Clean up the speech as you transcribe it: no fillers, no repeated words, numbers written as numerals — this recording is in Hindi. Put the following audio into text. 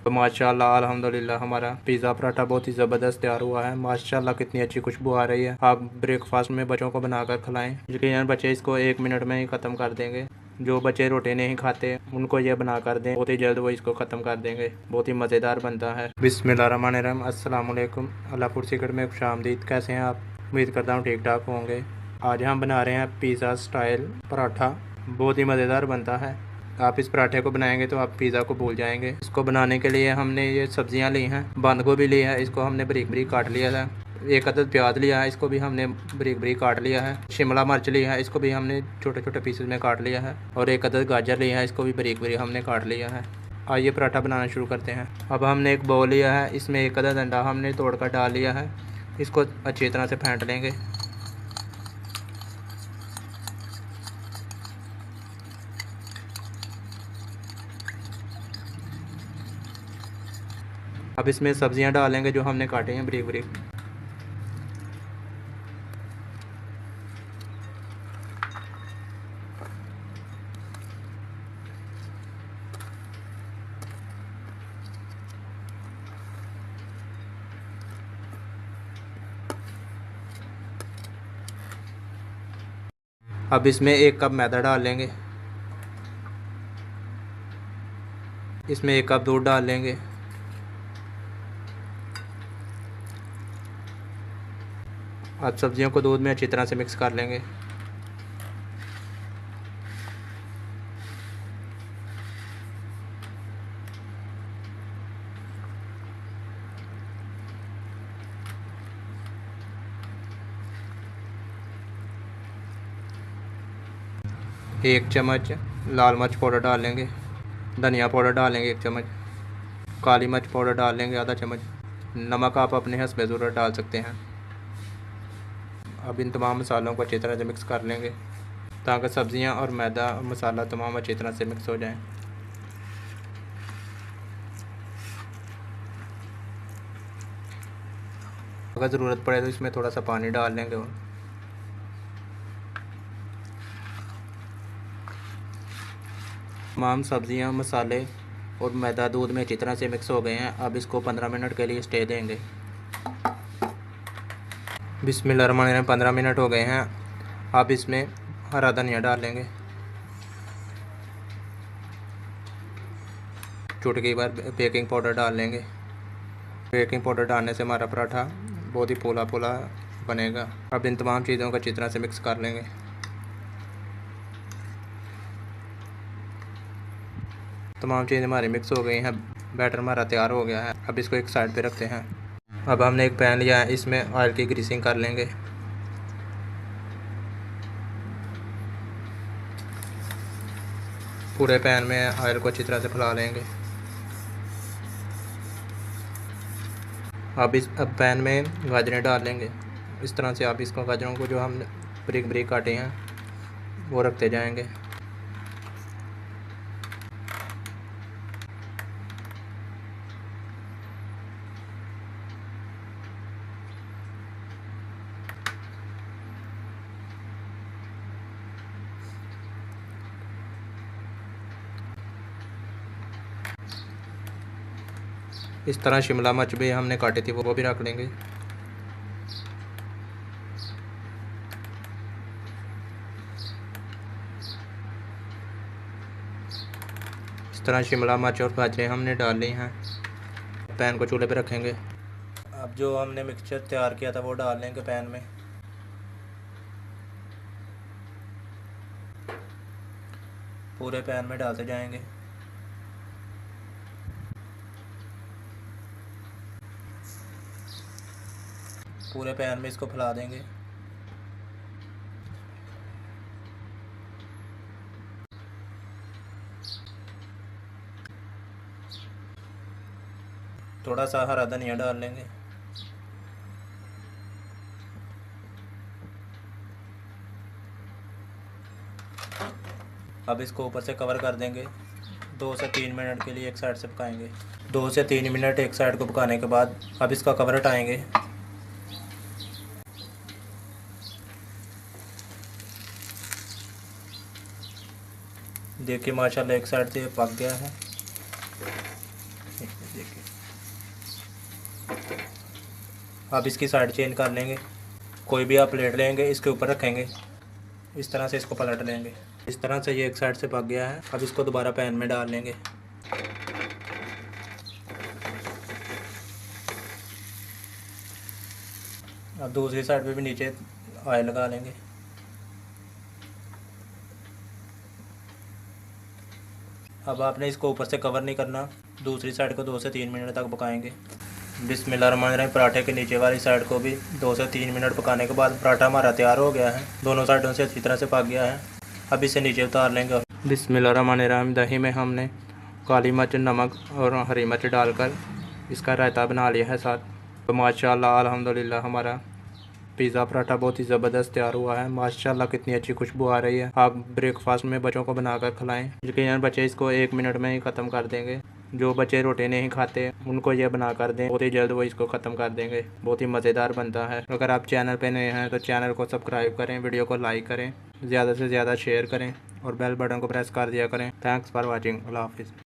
तो माशाल्लाह अल्हम्दुलिल्लाह हमारा पिज़्ज़ा पराठा बहुत ही ज़बरदस्त तैयार हुआ है। माशाल्लाह कितनी अच्छी खुशबू आ रही है। आप ब्रेकफास्ट में बच्चों को बनाकर खिलाएं, यकीनन बच्चे इसको 1 मिनट में ही ख़त्म कर देंगे। जो बच्चे रोटी नहीं खाते उनको ये बना कर दें, बहुत ही जल्द वो इसको ख़त्म कर देंगे। बहुत ही मज़ेदार बनता है। बिस्मिल्लाहिर्रहमानिर्रहीम, अस्सलाम वालेकुम। अल्लाह फूड सीक्रेट में खुशामदीद। कैसे हैं आप? उम्मीद करता हूँ ठीक ठाक होंगे। आज हम बना रहे हैं पिज़्ज़ा स्टाइल पराठा। बहुत ही मज़ेदार बनता है। आप इस पराठे को बनाएंगे तो आप पिज़्ज़ा को भूल जाएंगे। इसको बनाने के लिए हमने ये सब्जियां ली हैं। बंद गोभी ली है, इसको हमने बारीक बारीक काट लिया है। एक अदद प्याज लिया है, इसको भी हमने बारीक बारीक काट लिया है। शिमला मिर्च ली है, इसको भी हमने छोटे छोटे पीसेस में काट लिया है। और एक अदद गाजर लिया है, इसको भी बारीक बारीक हमने काट लिया है। आइए पराठा बनाना शुरू करते हैं। अब हमने एक बाउल लिया है, इसमें एक अदद अंडा हमने तोड़कर डाल लिया है। इसको अच्छी तरह से फेंट लेंगे। अब इसमें सब्जियां डालेंगे जो हमने काटे हैं बारीक बारीक। अब इसमें 1 कप मैदा डाल लेंगे। इसमें 1 कप दूध डाल लेंगे। अब सब्जियों को दूध में अच्छी तरह से मिक्स कर लेंगे। एक चम्मच लाल मिर्च पाउडर डाल लेंगे। धनिया पाउडर डालेंगे 1 चम्मच। काली मिर्च पाउडर डाल लेंगे आधा चम्मच। नमक आप अपने हस्ब ज़रूरत डाल सकते हैं। अब इन तमाम मसालों को अच्छी तरह से मिक्स कर लेंगे ताकि सब्ज़ियां और मैदा और मसाला तमाम अच्छी तरह से मिक्स हो जाएं। अगर ज़रूरत पड़े तो इसमें थोड़ा सा पानी डाल लेंगे। और तमाम सब्ज़ियां, मसाले और मैदा दूध में अच्छी तरह से मिक्स हो गए हैं। अब इसको 15 मिनट के लिए स्टे देंगे। बिस्मिल्लाहिर्रहमानिर्रहीम, 15 मिनट हो गए हैं। अब इसमें हरा धनिया डाल लेंगे। चुटकी भर बेकिंग पाउडर डाल लेंगे। बेकिंग पाउडर डालने से हमारा पराठा बहुत ही फूला फूला बनेगा। अब इन तमाम चीज़ों को अच्छी तरह से मिक्स कर लेंगे। तमाम चीज़ें हमारी मिक्स हो गई हैं। बैटर हमारा तैयार हो गया है। अब इसको एक साइड पे रखते हैं। अब हमने एक पैन लिया है, इसमें ऑयल की ग्रीसिंग कर लेंगे। पूरे पैन में ऑयल को अच्छी तरह से फैला लेंगे। अब पैन में गाजरें डाल लेंगे। इस तरह से आप इसको गाजरों को जो हम बारीक बारीक काटे हैं वो रखते जाएंगे। इस तरह शिमला मिर्च भी हमने काटी थी वो भी रख लेंगे। इस तरह शिमला मिर्च और गाजरें हमने डाल ली हैं। पैन को चूल्हे पे रखेंगे। अब जो हमने मिक्सचर तैयार किया था वो डाल लेंगे पैन में। पूरे पैन में डालते जाएंगे। पूरे पैन में इसको फैला देंगे। थोड़ा सा हरा धनिया डाल लेंगे। अब इसको ऊपर से कवर कर देंगे। 2 से 3 मिनट के लिए एक साइड से पकाएंगे। 2 से 3 मिनट एक साइड को पकाने के बाद अब इसका कवर हटाएंगे। देखिए माशाल्लाह एक साइड से पक गया है। देखिए, अब इसकी साइड चेंज कर लेंगे। कोई भी आप प्लेट लेंगे, इसके ऊपर रखेंगे, इस तरह से इसको पलट लेंगे। इस तरह से ये एक साइड से पक गया है। अब इसको दोबारा पैन में डाल लेंगे। अब दूसरी साइड पे भी नीचे ऑयल लगा लेंगे। अब आपने इसको ऊपर से कवर नहीं करना, दूसरी साइड को 2 से 3 मिनट तक पकाएंगे। बिस्मिल्लाहिर्रहमानिर्रहीम। पराठे के नीचे वाली साइड को भी 2 से 3 मिनट पकाने के बाद पराठा हमारा तैयार हो गया है। दोनों साइडों से अच्छी तरह से पक गया है। अब इसे नीचे उतार लेंगे। बिस्मिल्लाहिर्रहमानिर्रहीम। दही में हमने काली मिर्च, नमक और हरी मिर्च डालकर इसका रायता बना लिया है साथ। तो माशाल्लाह अल्हम्दुलिल्लाह हमारा पिज़्ज़ा पराठा बहुत ही ज़बरदस्त तैयार हुआ है। माशाल्लाह कितनी अच्छी खुशबू आ रही है। आप ब्रेकफास्ट में बच्चों को बनाकर खिलाएं। यकीनन बच्चे इसको 1 मिनट में ही ख़त्म कर देंगे। जो बच्चे रोटी नहीं खाते उनको ये बना कर दें, बहुत ही जल्द वो इसको ख़त्म कर देंगे। बहुत ही मज़ेदार बनता है। अगर आप चैनल पे नए हैं तो चैनल को सब्सक्राइब करें, वीडियो को लाइक करें, ज़्यादा से ज़्यादा शेयर करें और बेल बटन को प्रेस कर दिया करें। Thanks for watching. अल्लाह हाफिज़।